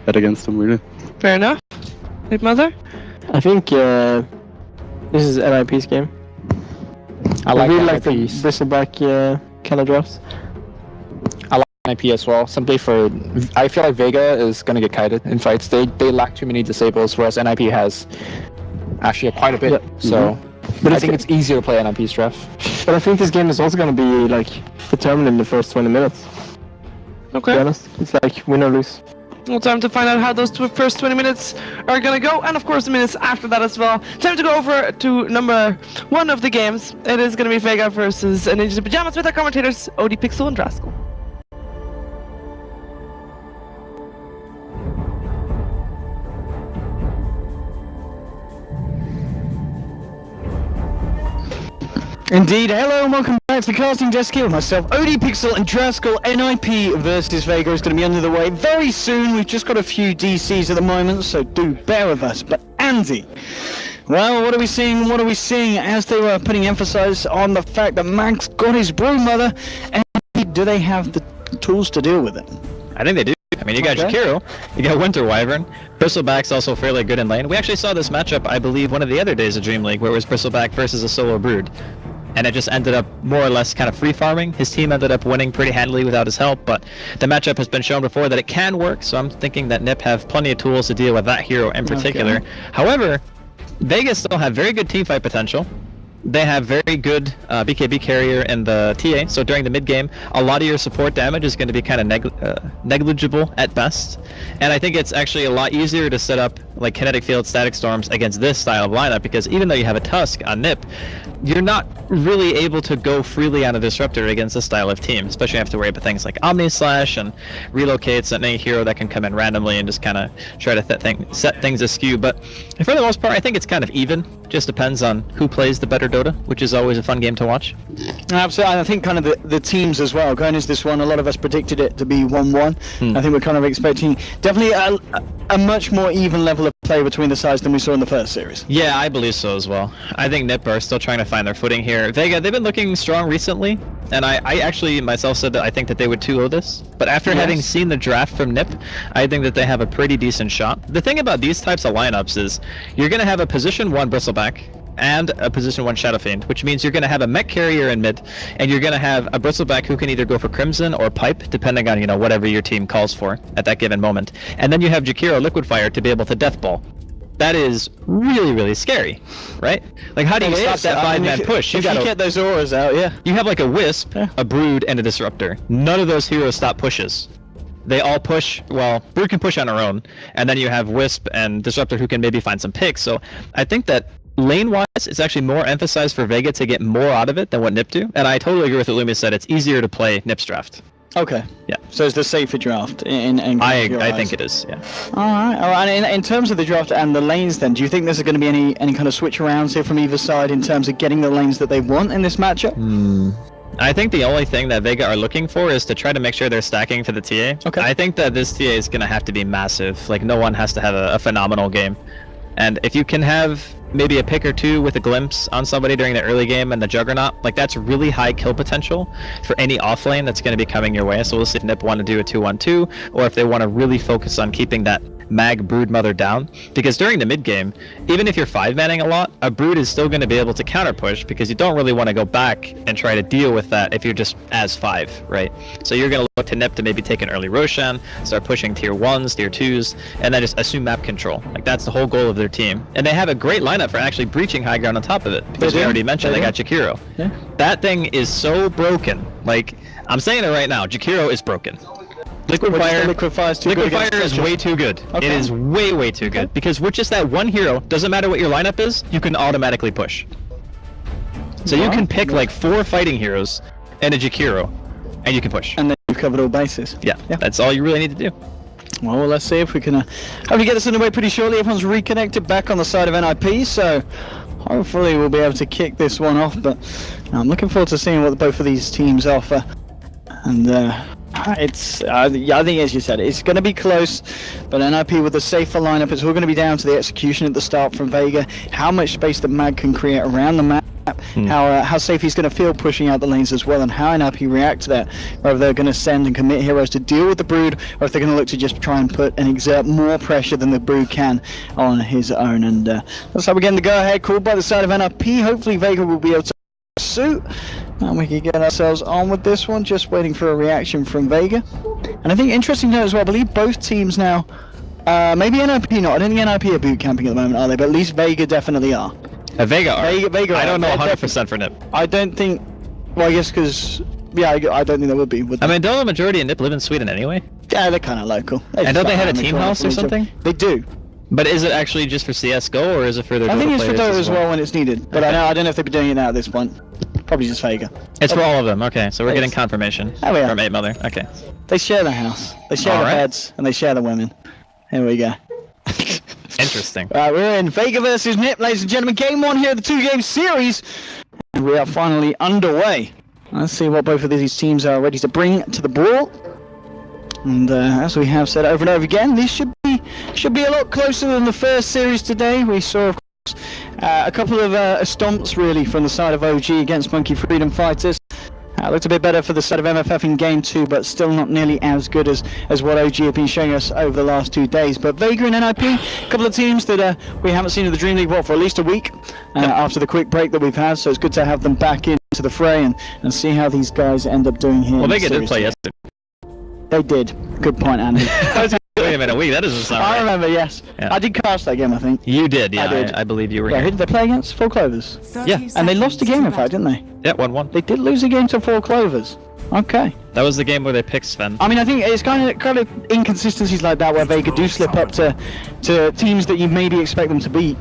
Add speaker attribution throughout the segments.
Speaker 1: bet against them, really.
Speaker 2: Fair enough. Big Mother?
Speaker 3: I think this is NIP's game.
Speaker 4: I
Speaker 3: really like the
Speaker 4: NIPs.
Speaker 3: Bristleback kind of drafts.
Speaker 4: I like NIP as well, simply for I feel like Vega is gonna get kited in fights. They lack too many disables, whereas NIP has actually quite a bit.
Speaker 3: Yep.
Speaker 4: So
Speaker 3: But
Speaker 4: I think it's easier to play NIP's draft.
Speaker 3: But I think this game is also going to be like determined in the first 20 minutes. To be
Speaker 2: Okay.
Speaker 3: honest, it's like win or lose.
Speaker 2: Well, time to find out how those first 20 minutes are gonna go, and of course the minutes after that as well. Time to go over to number 1 of the games. It is gonna be Vega versus Ninjas in Pyjamas with our commentators OD Pixel and Draskell.
Speaker 5: Indeed, hello and welcome back to Casting Desk here with myself, OD Pixel and Draskell. NIP versus Vega is going to be under the way very soon. We've just got a few DCs at the moment, so do bear with us. But Andy, well, what are we seeing? What are we seeing as they were putting emphasis on the fact that Max got his broodmother, and do they have the tools to deal with it?
Speaker 6: I think they do. I mean, you got Jakiro, you got Winter Wyvern, Bristleback's also fairly good in lane. We actually saw this matchup, I believe, one of the other days of Dream League, where it was Bristleback versus a solo Brood. And it just ended up more or less kind of free farming. His team ended up winning pretty handily without his help, but the matchup has been shown before that it can work, so I'm thinking that NIP have plenty of tools to deal with that hero in particular.
Speaker 5: Okay.
Speaker 6: However, Vegas still have very good teamfight potential. They have very good BKB carrier in the TA, so during the mid game, a lot of your support damage is going to be kind of negligible at best. And I think it's actually a lot easier to set up like kinetic field, static storms against this style of lineup, because even though you have a Tusk on NIP, you're not really able to go freely on a Disruptor against this style of team, especially have to worry about things like Omni Slash and relocates and any hero that can come in randomly and just kind of try to set things askew. But for the most part, I think it's kind of even. Just depends on who plays the better Dota, which is always a fun game to watch.
Speaker 5: Absolutely, I think kind of the teams as well. Going into this one, a lot of us predicted it to be 1-1. I think we're kind of expecting definitely a much more even level of play between the sides than we saw in the first series.
Speaker 6: Yeah, I believe so as well. I think NIP are still trying to find their footing here. Vega, they've been looking strong recently, and I actually myself said that I think that they would 2-0 this. But after having seen the draft from NIP, I think that they have a pretty decent shot. The thing about these types of lineups is you're going to have a position 1 Bristleback and a position 1 Shadow Fiend, which means you're going to have a mech carrier in mid, and you're going to have a Bristleback who can either go for Crimson or Pipe, depending on, you know, whatever your team calls for at that given moment. And then you have Jakiro Liquid Fire to be able to Death Ball. That is really, really scary, right? Like, how do you stop that 5-man push?
Speaker 5: If you get those auras out,
Speaker 6: You have like a Wisp, a Brood, and a Disruptor. None of those heroes stop pushes. They all push, well, Brood can push on her own, and then you have Wisp and Disruptor who can maybe find some picks. So I think that lane-wise, it's actually more emphasized for Vega to get more out of it than what NIP do. And I totally agree with what Lumi said. It's easier to play NIP's draft.
Speaker 5: Okay.
Speaker 6: Yeah.
Speaker 5: So it's the safer draft in
Speaker 6: I think it is, yeah.
Speaker 5: All right. And in terms of the draft and the lanes then, do you think there's going to be any kind of switch arounds here from either side in terms of getting the lanes that they want in this matchup?
Speaker 6: I think the only thing that Vega are looking for is to try to make sure they're stacking for the TA.
Speaker 5: Okay.
Speaker 6: I think that this TA is going to have to be massive. Like, no one has to have a phenomenal game. And if you can have maybe a pick or two with a glimpse on somebody during the early game and the Juggernaut, like, that's really high kill potential for any offlane that's going to be coming your way. So we'll see if NIP want to do a 2-1-2, or if they want to really focus on keeping that mag Broodmother down, because during the mid game, even if you're 5-manning a lot, a Brood is still going to be able to counter push, because you don't really want to go back and try to deal with that if you're just as 5, right? So you're going to look to NIP to maybe take an early Roshan, start pushing tier 1s, tier 2s, and then just assume map control. Like, that's the whole goal of their team. And they have a great lineup for actually breaching high ground on top of it, because we already mentioned they got Jakiro.
Speaker 5: Yeah.
Speaker 6: That thing is so broken. Like, I'm saying it right now, Jakiro is broken. Liquid Fire is way too good.
Speaker 5: Okay.
Speaker 6: It is way too good, because with just that one hero, doesn't matter what your lineup is, you can automatically push. So you can pick like 4 fighting heroes and a Jakiro, and you can push.
Speaker 5: And then you've covered all bases.
Speaker 6: Yeah, that's all you really need to do.
Speaker 5: Well, let's see if we can hopefully get this underway pretty shortly. Everyone's reconnected back on the side of NIP, so hopefully we'll be able to kick this one off. But I'm looking forward to seeing what both of these teams offer. And It's, yeah, I think as you said, it's going to be close, but NIP with a safer lineup, it's all going to be down to the execution at the start from Vega, how much space that Mag can create around the map, how safe he's going to feel pushing out the lanes as well, and how NIP react to that, whether they're going to send and commit heroes to deal with the Brood, or if they're going to look to just try and put and exert more pressure than the Brood can on his own. And that's how we're getting the go-ahead called by the side of NIP. Hopefully Vega will be able to suit, and we can get ourselves on with this one, just waiting for a reaction from Vega. And I think interesting to note as well, I believe both teams now, maybe NIP not, I don't think NIP are boot camping at the moment, are they? But at least Vega definitely are.
Speaker 6: Vega are.
Speaker 5: Vega
Speaker 6: I don't know
Speaker 5: are,
Speaker 6: 100% for NIP.
Speaker 5: I don't think, well I guess because, yeah, I don't think there would be. Would
Speaker 6: I mean, don't the majority of NIP live in Sweden anyway?
Speaker 5: Yeah, they're kind of local.
Speaker 6: And don't they have a team house or something?
Speaker 5: They do.
Speaker 6: But is it actually just for CSGO, or is it for their Dota
Speaker 5: I think it's for
Speaker 6: players
Speaker 5: Dota as well when it's needed, but I don't know if they'd be doing it now at this point. Probably just Vega.
Speaker 6: It's for all of them, okay, so we're getting confirmation
Speaker 5: we are.
Speaker 6: from 8 Mother, okay.
Speaker 5: They share the house, they share the beds, and they share the women. Here we go.
Speaker 6: Interesting.
Speaker 5: Right, we're in Vega versus NIP, ladies and gentlemen. Game 1 here of the 2-game series. And we are finally underway. Let's see what both of these teams are ready to bring to the brawl. And as we have said over and over again, this should be a lot closer than the first series today. We saw, of course, a couple of stomps really from the side of OG against Monkey Freedom Fighters. Looked a bit better for the side of MFF in game 2, but still not nearly as good as what OG have been showing us over the last 2 days. But Vega and NIP, a couple of teams that we haven't seen in the Dream League for at least a week after the quick break that we've had, so it's good to have them back into the fray and see how these guys end up doing here.
Speaker 6: Well, Vega did play yesterday.
Speaker 5: They did. Good point, Andy.
Speaker 6: Wait a minute, that doesn't sound right.
Speaker 5: I remember, yes. Yeah. I did cast that game, I think.
Speaker 6: You did, yeah.
Speaker 5: I did.
Speaker 6: I believe you were
Speaker 5: Who
Speaker 6: here.
Speaker 5: did they play against? 4 Clovers?
Speaker 6: Yeah.
Speaker 5: And they lost a game, in fact, didn't they?
Speaker 6: Yeah, 1-1.
Speaker 5: They did lose a game to 4 Clovers. Okay.
Speaker 6: That was the game where they picked Sven.
Speaker 5: I mean, I think it's kind of inconsistencies like that where Vega do slip up to teams that you maybe expect them to beat.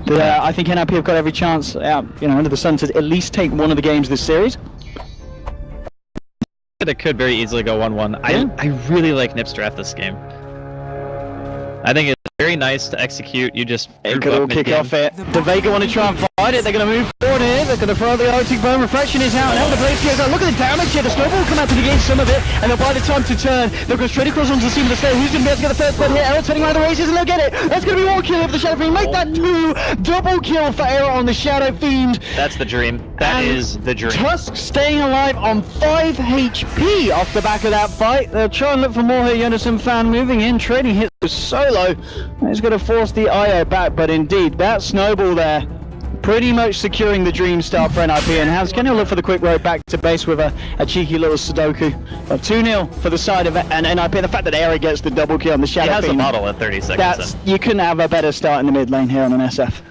Speaker 5: But I think NIP have got every chance out, under the sun to at least take one of the games this series.
Speaker 6: It could very easily go 1-1. I really like NIP's draft this game. I think it's very nice to execute. You just
Speaker 5: it could all kick off it. The Vega want to try and fight it. They're going to move forward here. They're going to throw the Arctic Bone. Reflection is out. Now the Blaze goes out. Look at the damage here. The snowball will come out to negate some of it. And they'll buy the time to turn. They'll go straight across onto the seam of the stair. Who's going to be able to get the first blood here? Errol turning around the races and they'll get it. That's going to be 1 kill over the Shadow Fiend. Make that 2. Double kill for Errol on the Shadow Fiend.
Speaker 6: That's the dream. That is the dream.
Speaker 5: Tusk staying alive on 5 HP off the back of that fight. They'll try and look for more here. Jonathan Fan moving in. Trading hits with Solo. He's going to force the IO back, but indeed, that snowball there pretty much securing the dream start for NIP, and Havs can look for the quick road back to base with a cheeky little Sudoku. 2-0 for the side of NIP, and the fact that Era gets the double kill on the Shadow Fiend.
Speaker 6: He has a model at 30 seconds.
Speaker 5: You couldn't have a better start in the mid lane here on an SF.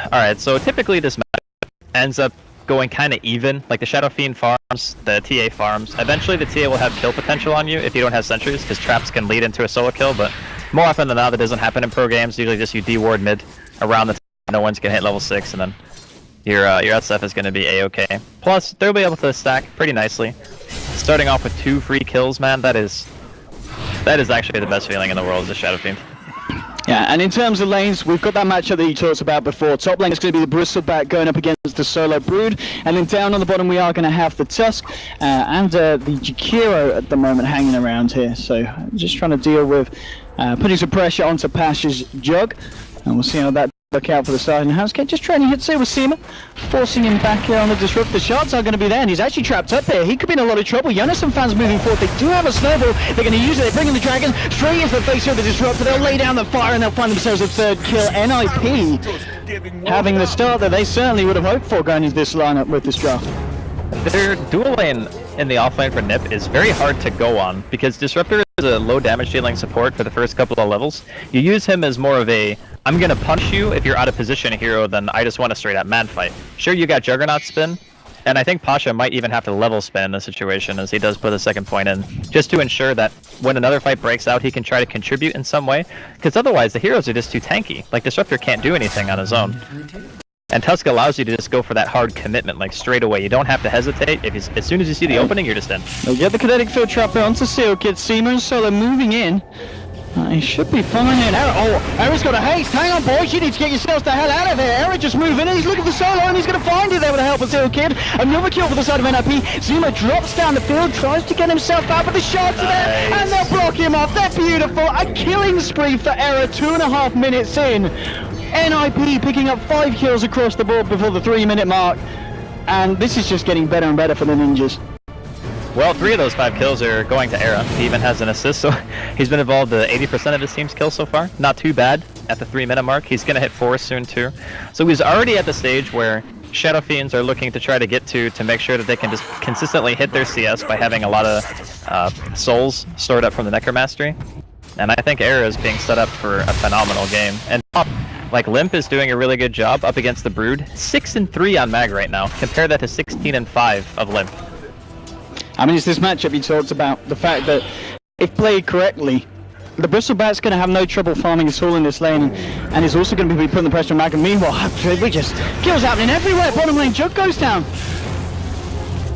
Speaker 6: Alright, so typically this match ends up going kind of even. Like the Shadow Fiend farms, the TA farms. Eventually the TA will have kill potential on you if you don't have sentries, because traps can lead into a solo kill, but more often than not that doesn't happen in pro games. Usually just you de-ward mid around the time no one's gonna hit level 6, and then your SF is gonna be a-okay. Plus, they'll be able to stack pretty nicely. Starting off with 2 free kills, man, that is actually the best feeling in the world, is the Shadow Fiend.
Speaker 5: Yeah, and in terms of lanes, we've got that matchup that you talked about before. Top lane is going to be the Bristleback going up against the Solo Brood, and then down on the bottom we are going to have the Tusk and the Jakiro at the moment hanging around here. So just trying to deal with putting some pressure onto Pasha's Jug, and we'll see how that look out for the side. And House just trying to hit with Seema, forcing him back here on the disrupt. The shards are going to be there, and he's actually trapped up there. He could be in a lot of trouble. Jonathan Fans moving forward. They do have a snowball. They're going to use it. They bring in the dragon straight into the face of the disruptor. They'll lay down the fire and they'll find themselves a 3rd kill. NIP having the start that they certainly would have hoped for going into this lineup with this draft.
Speaker 6: Their dual lane in the offlane for NIP is very hard to go on, because Disruptor is a low damage dealing support for the first couple of levels. You use him as more of a, I'm gonna punch you if you're out of position hero, then I just want a straight up man fight. Sure, you got Juggernaut spin, and I think Pasha might even have to level spin in this situation, as he does put a 2nd point in, just to ensure that when another fight breaks out, he can try to contribute in some way, because otherwise the heroes are just too tanky. Like, Disruptor can't do anything on his own. And Tusk allows you to just go for that hard commitment, like straight away. You don't have to hesitate. As soon as you see the opening, you're just in.
Speaker 5: They'll get the kinetic field trap onto Seal Kid. Seema and Solo moving in. He should be fine in. Era's got a haste. Hang on, boys. You need to get yourselves the hell out of here. Era just moving in. He's looking for solo and he's going to find it there with the help of Zero Kid. Another kill for the side of NIP. Zuma drops down the field, tries to get himself out, but the shots are there and they'll block him off. They're beautiful. A killing spree for Era 2.5 minutes in. NIP picking up 5 kills across the board before the 3-minute mark. And this is just getting better and better for the Ninjas.
Speaker 6: Well, 3 of those 5 kills are going to Era. He even has an assist, so he's been involved in 80% of his team's kills so far. Not too bad at the 3-minute mark. He's going to hit 4 soon too. So he's already at the stage where Shadow Fiends are looking to try to get to make sure that they can just consistently hit their CS by having a lot of souls stored up from the Necromastery. And I think Era is being set up for a phenomenal game. And like Limp is doing a really good job up against the Brood. 6-3 on Mag right now. Compare that to 16-5 of Limp.
Speaker 5: I mean, it's this matchup you talked about, the fact that if played correctly, the Bristlebat's going to have no trouble farming his all in this lane, and he's also going to be putting the pressure on Mag, and meanwhile, we just kills happening everywhere. Bottom lane, Jug goes down.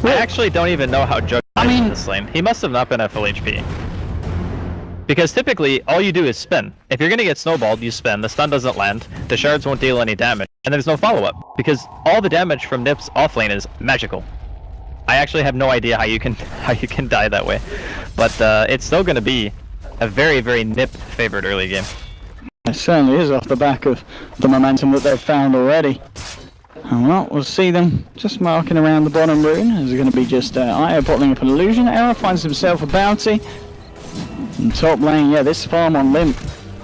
Speaker 6: I actually don't even know how Jug is in this lane. He must have not been at full HP. Because typically, all you do is spin. If you're going to get snowballed, you spin, the stun doesn't land, the shards won't deal any damage, and there's no follow-up, because all the damage from Nip's offlane is magical. I actually have no idea how you can die that way, but it's still going to be a very, very Nip favored early game.
Speaker 5: It certainly is off the back of the momentum that they've found already. And well, we'll see them just marking around the bottom rune. There's going to be just IO bottling up an illusion. Era finds himself a bounty. And top lane, yeah, this farm on Limp.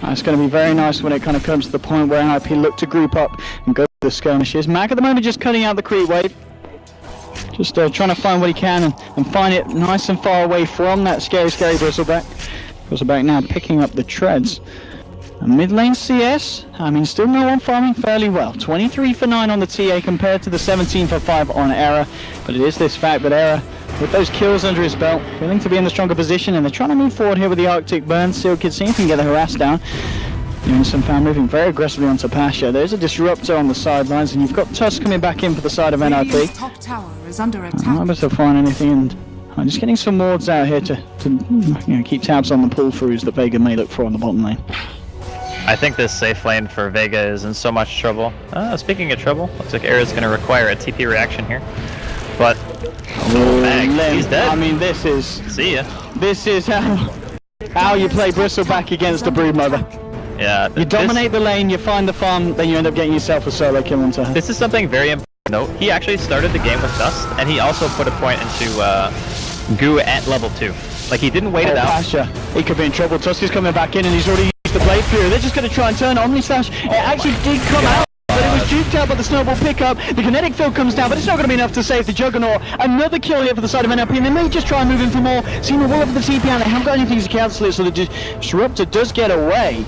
Speaker 5: It's going to be very nice when it kind of comes to the point where NIP look to group up and go to the skirmishes. Mac at the moment just cutting out the creep wave. Just trying to find what he can and find it nice and far away from that scary Bristleback. Bristleback now picking up the treads. And mid lane CS, I mean, still no one farming fairly well. 23 for 9 on the TA compared to the 17 for 5 on Era. But it is this fact that Era, with those kills under his belt, feeling to be in the stronger position, and they're trying to move forward here with the Arctic Burn. Seal Kid see if he can get the harass down. Some fan moving very aggressively onto Pasha. There's a disruptor on the sidelines, and you've got Tusk coming back in for the side of NIP.
Speaker 1: Top tower is under attack.
Speaker 5: I'm not able to find anything, and I'm just getting some wards out here to keep tabs on the pull throughs that Vega may look for on the bottom lane.
Speaker 6: I think this safe lane for Vega is in so much trouble. Speaking of trouble, looks like Era's going to require a TP reaction here. But Mag, he's dead.
Speaker 5: I mean, this is
Speaker 6: see ya.
Speaker 5: This is how you play Bristleback against the Broodmother.
Speaker 6: Yeah,
Speaker 5: you dominate the lane, you find the farm, then you end up getting yourself a solo kill onto her.
Speaker 6: This is something very important to note. He actually started the game with Dust, and he also put a point into Goo at level 2. Like, he didn't wait it out.
Speaker 5: Pasha, he could be in trouble. Tusk is coming back in, and he's already used the Blade Fury. They're just going to try and turn Omni Slash. It actually did come out, but it was juked out by the snowball pickup. The kinetic field comes down, but it's not going to be enough to save the Juggernaut. Another kill here for the side of NLP, and they may just try and move in for more. Seeing the wall over the TP, and they haven't got anything to cancel it, so the Disruptor does get away.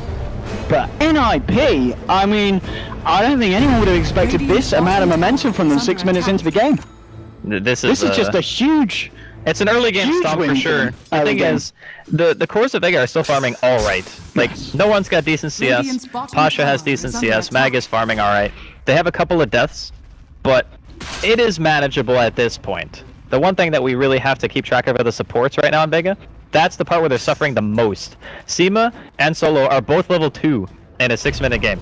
Speaker 5: But NIP, I mean, I don't think anyone would have expected this amount of momentum from them 6 minutes into the game.
Speaker 6: This is
Speaker 5: just a huge...
Speaker 6: It's an early game stomp for sure. The thing is, the cores of Vega are still farming alright. Like, no one's got decent CS. Pasha has decent CS. Mag is farming alright. They have a couple of deaths, but it is manageable at this point. The one thing that we really have to keep track of are the supports right now in Vega. That's the part where they're suffering the most. Sema and Solo are both level 2 in a 6-minute game.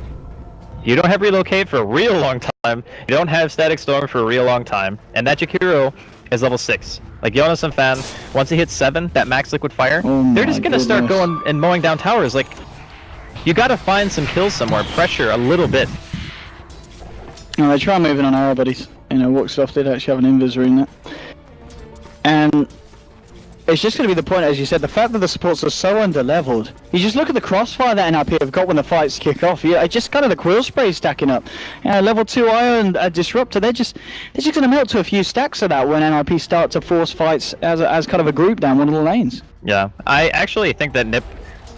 Speaker 6: You don't have Relocate for a real long time. You don't have Static Storm for a real long time. And that Jakiro is level 6. Like, Jonas and Fan, once he hits 7, that max liquid fire, they're just gonna start going and mowing down towers. Like, you gotta find some kills somewhere, pressure a little bit.
Speaker 5: They try moving on Ara, but he's, walks off, did actually have an invis rune there. And it's just going to be the point, as you said, the fact that the supports are so under-leveled. You just look at the crossfire that NIP have got when the fights kick off. Yeah, just kind of the quill spray stacking up. Level 2 IO and Disruptor, they're just going to melt to a few stacks of that when NIP start to force fights as kind of a group down one of the lanes.
Speaker 6: Yeah, I actually think that NIP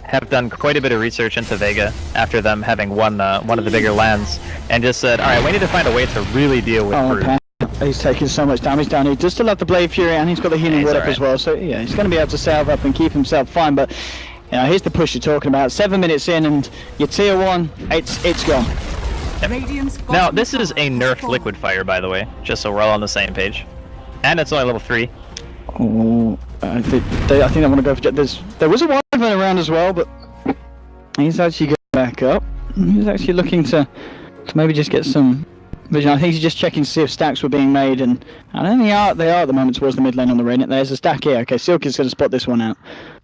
Speaker 6: have done quite a bit of research into Vega after them having won one of the bigger lands, and just said, alright, we need to find a way to really deal with Brood.
Speaker 5: He's taking so much damage down. He does still have the Blade Fury, and he's got the healing word up as well. So yeah, he's going to be able to salve up and keep himself fine. But here's the push you're talking about. 7 minutes in, and your tier 1, it's gone.
Speaker 6: Now this is a nerfed liquid fire, by the way, just so we're all on the same page, and it's only level 3.
Speaker 5: Oh, I think I want to go for. There was a Wyvern around as well, but He's actually going back up. He's actually looking to maybe just get some vision. I think he's just checking to see if stacks were being made, and I don't think they are at the moment towards the mid lane on the ring. There's a stack here. Okay, Silk is going to spot this one out.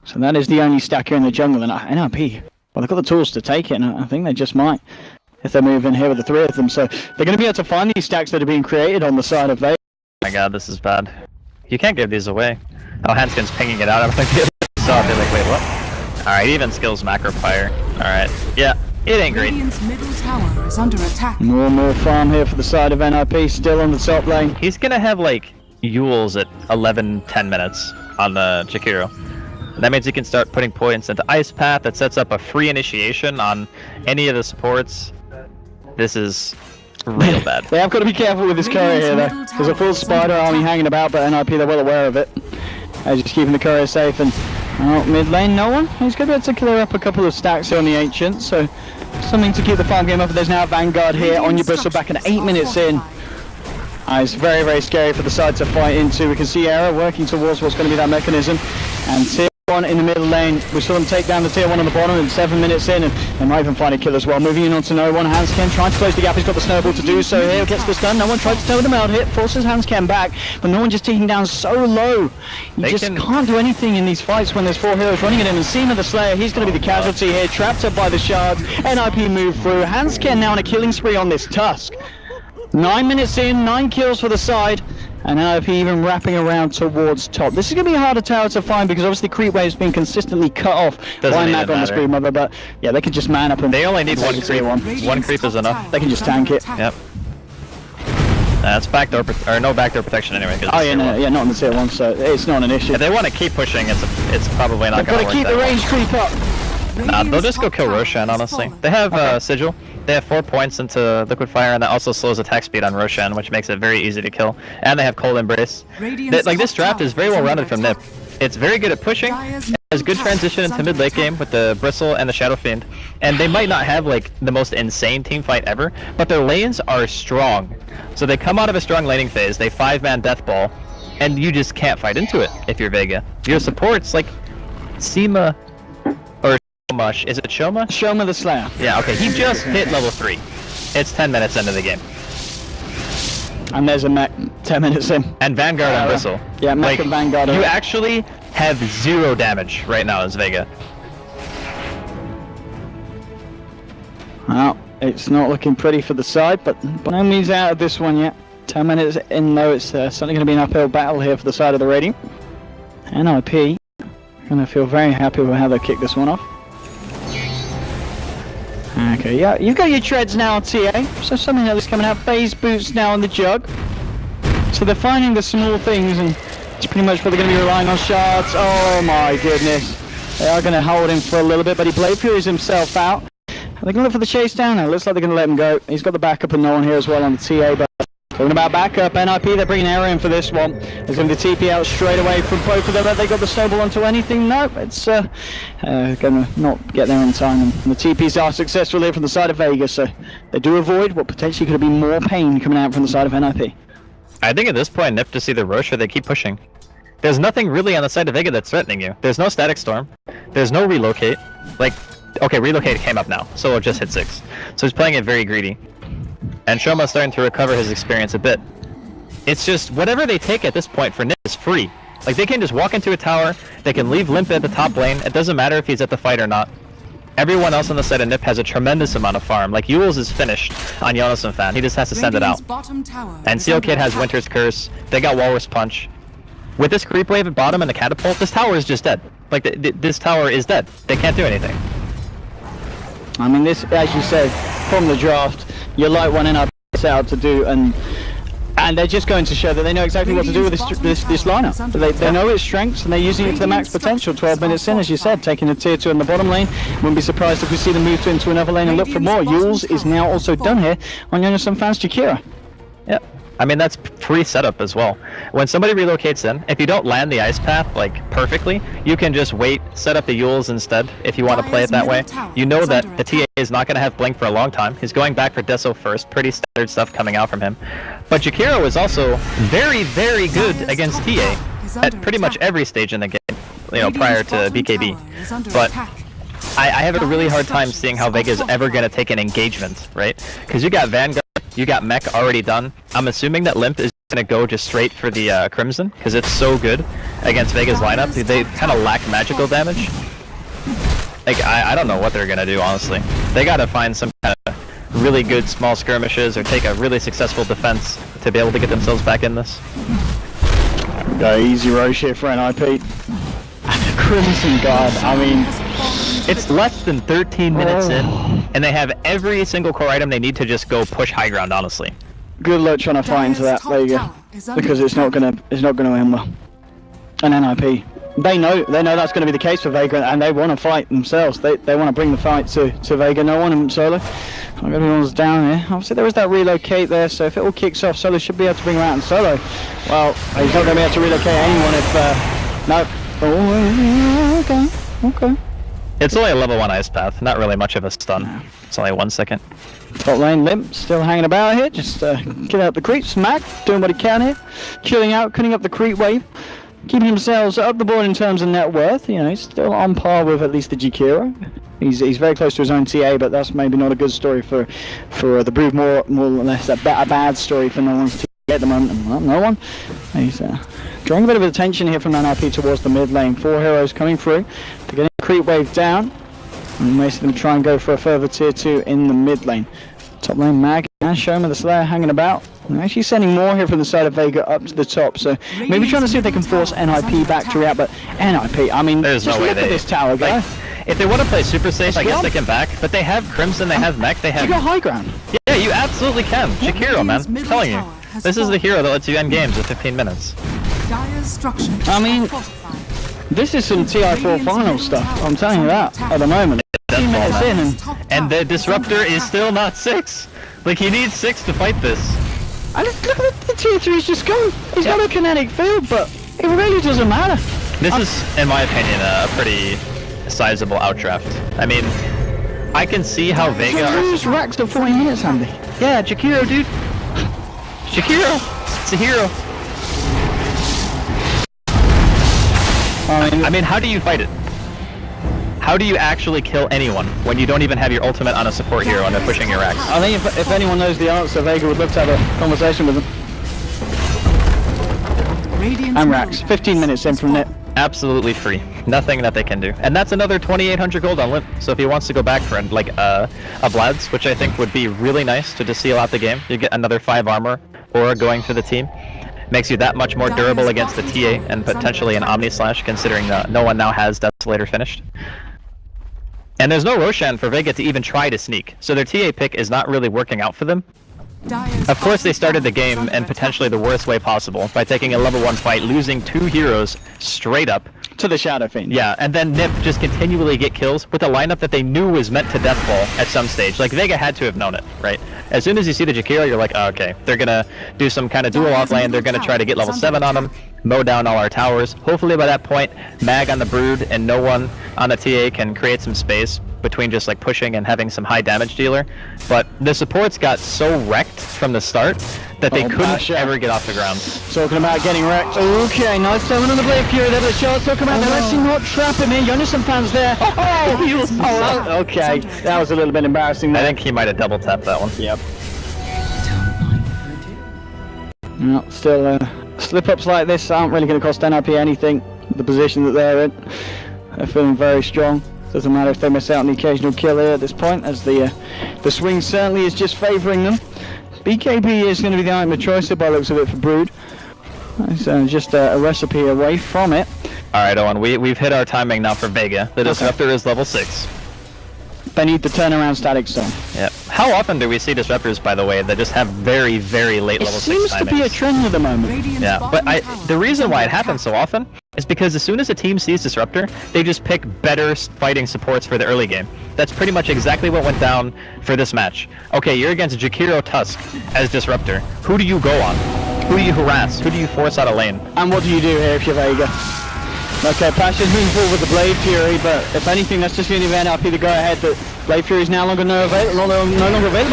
Speaker 5: So that is the only stack here in the jungle, and NRP, well, they've got the tools to take it, and I think they just might if they move in here with the three of them. So they're going to be able to find these stacks that are being created on the side of Vega.
Speaker 6: Oh my god, this is bad. You can't give these away. Oh, Hanskin's pinging it out. I don't think they saw it. They're like, wait, what? Alright, even skills macro fire. Alright, yeah, it ain't great.
Speaker 1: Radiant's middle tower is under attack.
Speaker 5: More and more farm here for the side of NIP, still on the top lane.
Speaker 6: He's gonna have like Yules at 11-10 minutes on the Jakiro. That means he can start putting points into Ice Path. That sets up a free initiation on any of the supports. This is real bad.
Speaker 5: They have got to be careful with this courier here though. There's a full spider army hanging about, but NIP, they're well aware of it. Just keeping the courier safe, and mid lane, no one. He's going to be able to clear up a couple of stacks here on the Ancient, so something to keep the farm game up. There's now a Vanguard here on your Bristle back at 8 minutes in. It's very, very scary for the side to fight into. We can see Era working towards what's going to be that mechanism, and Tier 1 in the middle lane. We saw them take down the Tier 1 on the bottom, and 7 minutes in, and they might even find a kill as well. Moving in onto no one. Hanskin trying to close the gap. He's got the snowball to do so here. Gets the stun. No one tried to turn him out. Hit forces Hanskin back, but no one just taking down so low. You can't do anything in these fights when there's 4 heroes running at him. And Seema the Slayer, he's going to be the casualty here. Trapped up by the shards. NIP move through. Hanskin now on a killing spree on this Tusk. 9 minutes in, 9 kills for the side, and NIP even wrapping around towards top. This is going to be a harder tower to find because obviously creep wave's been consistently cut off by Mag on the screen mother, but yeah, they can just man up and
Speaker 6: they only need one creep. One creep is enough.
Speaker 5: They can just tank it.
Speaker 6: Yep. That's backdoor or no backdoor protection anyway.
Speaker 5: Oh yeah, no, yeah, not on the tier 1, so it's not an issue.
Speaker 6: If they want to keep pushing, it's probably not going to work.
Speaker 5: They've got to keep the range creep up.
Speaker 6: Nah, they'll just go kill Roshan, honestly. They have Sigil. They have 4 points into Liquid Fire, and that also slows attack speed on Roshan, which makes it very easy to kill. And they have Cold Embrace. Like, this draft is very well rounded from Nip. It's very good at pushing, it has good transition into mid-late game with the Bristle and the Shadow Fiend. And they might not have, like, the most insane team fight ever, but their lanes are strong. So they come out of a strong laning phase, they 5-man Death Ball, and you just can't fight into it if you're Vega. Your supports, like, Seema... Mush. Is it Shoma?
Speaker 5: Shoma the Slayer.
Speaker 6: Yeah, okay, he just hit level 3. It's 10 minutes into the game.
Speaker 5: And there's a mech 10 minutes in.
Speaker 6: And Vanguard on Bristle.
Speaker 5: Yeah, mech
Speaker 6: like,
Speaker 5: and Vanguard.
Speaker 6: You actually have 0 damage right now as Vega.
Speaker 5: Well, it's not looking pretty for the side, but by no means out of this one yet. 10 minutes in though, it's certainly going to be an uphill battle here for the side of the Radiant. NIP going to feel very happy with how they kick this one off. Okay, yeah, you've got your treads now, TA. So something else coming out. Phase boots now on the jug. So they're finding the small things, and it's pretty much what they're going to be relying on. Shards. Oh my goodness. They are going to hold him for a little bit, but he Blade Furies himself out. Are they going to look for the chase down? It looks like they're going to let him go. He's got the backup and no one here as well on the TA, but talking about backup, NIP, they're bringing Era in for this one. There's going to be TP out straight away from both of them. Have they got the snowball onto anything? No, it's going to not get there in time. And the TPs are successful here from the side of Vega, so they do avoid what potentially could be more pain coming out from the side of NIP.
Speaker 6: I think at this point, Nip to see the Rosh, they keep pushing. There's nothing really on the side of Vega that's threatening you. There's no Static Storm. There's no Relocate. Like, okay, Relocate came up now, so it just hit 6. So he's playing it very greedy. And Shoma's starting to recover his experience a bit. It's just, whatever they take at this point for Nip is free. Like, they can just walk into a tower, they can leave Limp at the top lane, it doesn't matter if he's at the fight or not. Everyone else on the side of Nip has a tremendous amount of farm. Like, Yules is finished on Jonas and Fan, he just has to send it out. And Seal Kid has Winter's Curse, they got Walrus Punch. With this creep wave at bottom and the catapult, this tower is just dead. Like, this tower is dead. They can't do anything.
Speaker 5: I mean, this, as you said, from the draft, you like one NIP out to do, and they're just going to show that they know exactly what to do with this lineup. They know its strengths, and they're using it to the max potential. 12 minutes in, as you said, taking a tier 2 in the bottom lane. Wouldn't be surprised if we see them move into another lane and look for more. Yules is now also done here on Jonas and Fan's Jakiro.
Speaker 6: Yep. I mean, that's pre-setup as well. When somebody relocates in, if you don't land the ice path, like, perfectly, you can just wait, set up the Yules instead, if you want to play it that way. You know that the TA is not going to have Blink for a long time. He's going back for Deso first, pretty standard stuff coming out from him. But Jakiro is also very, very good against TA at pretty much every stage in the game, you know, prior to BKB. But I have a really hard time seeing how Vega's ever gonna take an engagement, right? Because you got Vanguard, you got Mech already done. I'm assuming that Limp is gonna go just straight for the Crimson, because it's so good against Vega's lineup. They kind of lack magical damage. Like, I don't know what they're gonna do, honestly. They gotta find some kind of really good small skirmishes or take a really successful defense to be able to get themselves back in this.
Speaker 5: Go easy Roche here for NIP. Crimson Guard, I mean...
Speaker 6: It's less than 13 minutes in, and they have every single core item they need to just go push high ground, honestly.
Speaker 5: Good luck trying to fight into that, Vega, because it's not gonna end well. And NIP, they know that's gonna be the case for Vega, and they want to fight themselves. They want to bring the fight to Vega. No one in solo. Everyone's down here. Obviously there is that relocate there, so if it all kicks off, Solo should be able to bring him out in solo. Well, he's not gonna be able to relocate anyone if no. Oh, okay.
Speaker 6: It's only a level 1 ice path, not really much of a stun. It's only 1 second.
Speaker 5: Top lane, Limp still hanging about here, just killing out the creeps. Mac doing what he can here, chilling out, cutting up the creep wave, keeping themselves up the board in terms of net worth. You know, he's still on par with at least the Jakiro. He's very close to his own TA, but that's maybe not a good story for the Brood. More or less a bad story for no one's TA at the moment. Well, no one. He's drawing a bit of attention here from NIP towards the mid lane. 4 heroes coming through. They're getting the creep wave down. And Mason going to try and go for a further tier 2 in the mid lane. Top lane Mag and Shoma the Slayer hanging about. They're actually sending more here from the side of Vega up to the top, so maybe trying to see if they can force NIP back to react, but NIP, I mean,
Speaker 6: there's
Speaker 5: just
Speaker 6: no way
Speaker 5: look at this tower, guys.
Speaker 6: If they want to play super safe, I guess they can back, but they have Crimson, they have Mech, they have...
Speaker 5: You got high ground.
Speaker 6: Yeah, you absolutely can. Jakiro, man, I'm telling you. This is the hero that lets you end games in 15 minutes.
Speaker 5: I mean, this is some TI4 final stuff, I'm telling you that, at the moment. 15 minutes in
Speaker 6: and the Disruptor is still not 6. Like, he needs 6 to fight this.
Speaker 5: And look at the tier 3's just gone. He's got a kinetic field, but it really doesn't matter.
Speaker 6: This is, in my opinion, a pretty sizable outdraft. I mean, I can see how Vega...
Speaker 5: Who's Rax at 40 minutes, Andy?
Speaker 6: Yeah, Jakiro, dude. Jakiro! It's a hero. I mean, how do you fight it? How do you actually kill anyone when you don't even have your ultimate on a support hero and they're pushing your Rax?
Speaker 5: I think if anyone knows the answer, Vega would love to have a conversation with them. And Rax, 15 minutes in from net.
Speaker 6: Absolutely free. Nothing that they can do. And that's another 2,800 gold on Limp. So if he wants to go back for like a Vlad's, which I think would be really nice to just seal out the game, you get another 5 armor or going for the team. Makes you that much more durable against the TA and potentially an Omni Slash, considering no one now has Desolator finished. And there's no Roshan for Vega to even try to sneak, so their TA pick is not really working out for them. Of course they started the game in potentially the worst way possible, by taking a level 1 fight, losing 2 heroes straight up.
Speaker 5: To the Shadow Fiend.
Speaker 6: Yeah, and then Nip just continually get kills with a lineup that they knew was meant to deathball at some stage. Like, Vega had to have known it, right? As soon as you see the Jakiro, you're like, oh, okay, they're gonna do some kind of dual off lane, they're gonna try to get level 7 on them, mow down all our towers. Hopefully by that point, Mag on the Brood and no one on the TA can create some space between just like pushing and having some high damage dealer. But the supports got so wrecked from the start that they couldn't ever get off the ground.
Speaker 5: Talking about getting wrecked. Okay, nice seven on the Blade Fury there, but Charles talking about they're actually not trapping me. Jonathan fans there. Oh, he was okay. That was a little bit embarrassing there.
Speaker 6: I think he might have double tapped that one.
Speaker 5: Yep. No, still slip-ups like this aren't really going to cost NIP anything. The position that they're in, they're feeling very strong. Doesn't matter if they miss out on the occasional kill here at this point, as the swing certainly is just favouring them. BKB is going to be the item of choice by the looks of it for Brood. It's just a recipe away from it.
Speaker 6: Alright, Owen, we've hit our timing now for Vega. The Disruptor is level 6.
Speaker 5: They need the turnaround static stone.
Speaker 6: Yeah. How often do we see Disruptors, by the way, that just have very, very late level 6 timings?
Speaker 5: It seems to be a trend at the moment.
Speaker 6: Yeah, but the reason why it happens so often is because as soon as a team sees Disruptor, they just pick better fighting supports for the early game. That's pretty much exactly what went down for this match. Okay, you're against Jakiro Tusk as Disruptor. Who do you go on? Who do you harass? Who do you force out of lane?
Speaker 5: And what do you do here if you're Vega? Okay, Passion's moving forward with the Blade Fury, but if anything, that's just going to give NRP the go-ahead that Blade Fury is no longer available.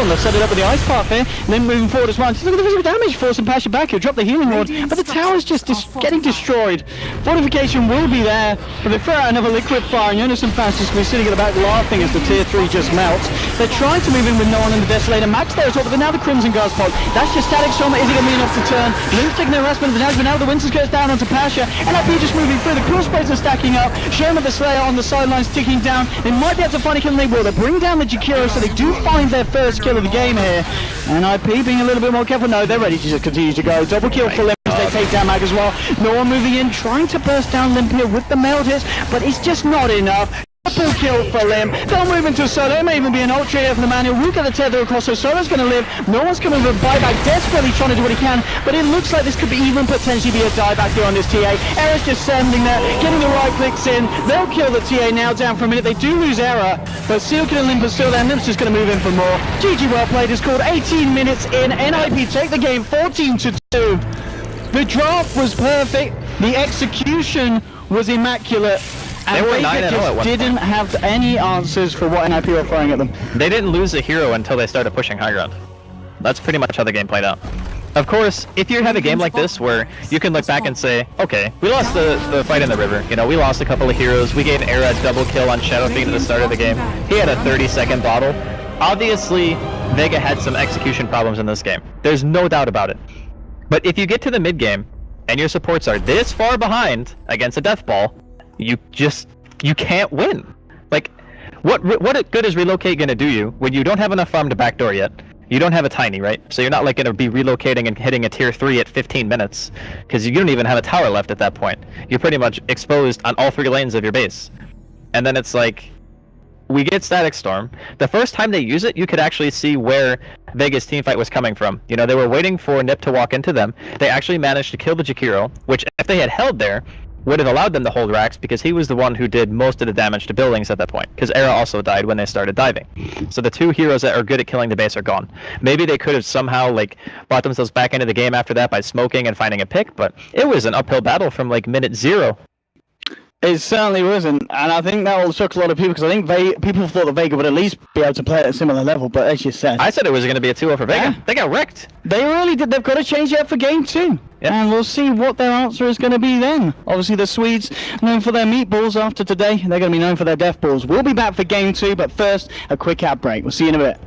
Speaker 5: They'll set it up with the Ice Path here. Limp moving forward as well. Just look at the visible damage, forcing Pasha back. He'll drop the healing ward, but the tower's just getting destroyed. Fortification will be there, but they throw out another liquid fire, and Jonas and Fast is sitting at the back laughing as the tier 3 just melts. They're trying to move in with no one in the Desolator. Max there as well, but now the Crimson Guards pod. That's just static storm. Is it going to be enough to turn? Limp's taking the harassment of the Naz, but now the Winter's Curse down onto Pasha. NIP just moving through. The crossbows are stacking up. Sherman the Slayer on the sidelines ticking down. They might be able to find a kill, and they will. They bring down the Jakiro, so they do find their first kill of the game here. NIP being a little bit more careful. No, they're ready to just continue to go. Double kill for Limp as they take down Mag as well. No one moving in, trying to burst down Limp here with the meld hits, but it's just not enough. Triple kill for Lim. They'll move into Solo. It may even be an ultra here from the man who will get the tether across, so Solo's going to live. No one's coming with a buyback, desperately trying to do what he can, but it looks like this could be even potentially be a dieback here on this TA. Era's just standing there, getting the right clicks in. They'll kill the TA now down for a minute. They do lose Era, but Sealkin and Limp are still there. Limp's just going to move in for more. GG well played is called 18 minutes in. NIP take the game 14-2. The draft was perfect. The execution was immaculate. And
Speaker 6: They were 9-0
Speaker 5: just
Speaker 6: at one
Speaker 5: didn't
Speaker 6: point.
Speaker 5: have any answers for what NIP were throwing at them.
Speaker 6: They didn't lose a hero until they started pushing high ground. That's pretty much how the game played out. Of course, if you have a game like this where you can look back and say, okay, we lost the fight in the river. You know, we lost a couple of heroes. We gave Era a double kill on Shadow Fiend at the start of the game. He had a 30-second bottle. Obviously, Vega had some execution problems in this game. There's no doubt about it. But if you get to the mid game and your supports are this far behind against a death ball, you can't win. Like, what good is relocate gonna do you when you don't have enough farm to backdoor yet? You don't have a tiny, right? So you're not like gonna be relocating and hitting a tier 3 at 15 minutes because you don't even have a tower left at that point. You're pretty much exposed on all 3 lanes of your base. And then it's like, we get Static Storm. The first time they use it, you could actually see where Vega's teamfight was coming from. You know, they were waiting for Nip to walk into them. They actually managed to kill the Jakiro, which if they had held there, would have allowed them to hold Rax because he was the one who did most of the damage to buildings at that point, because Era also died when they started diving. So the 2 heroes that are good at killing the base are gone. Maybe they could have somehow like brought themselves back into the game after that by smoking and finding a pick, but it was an uphill battle from like minute 0.
Speaker 5: It certainly wasn't, and I think that all shook a lot of people because I think people thought that Vega would at least be able to play at a similar level, but as you said...
Speaker 6: I said it was going to be a 2-0 for Vega.
Speaker 5: Yeah.
Speaker 6: They got wrecked.
Speaker 5: They really did. They've got to change it up for game 2.
Speaker 6: Yep.
Speaker 5: And we'll see what their answer is going to be then. Obviously, the Swedes, known for their meatballs after today, they're going to be known for their death balls. We'll be back for game 2, but first, a quick ad break. We'll see you in a bit.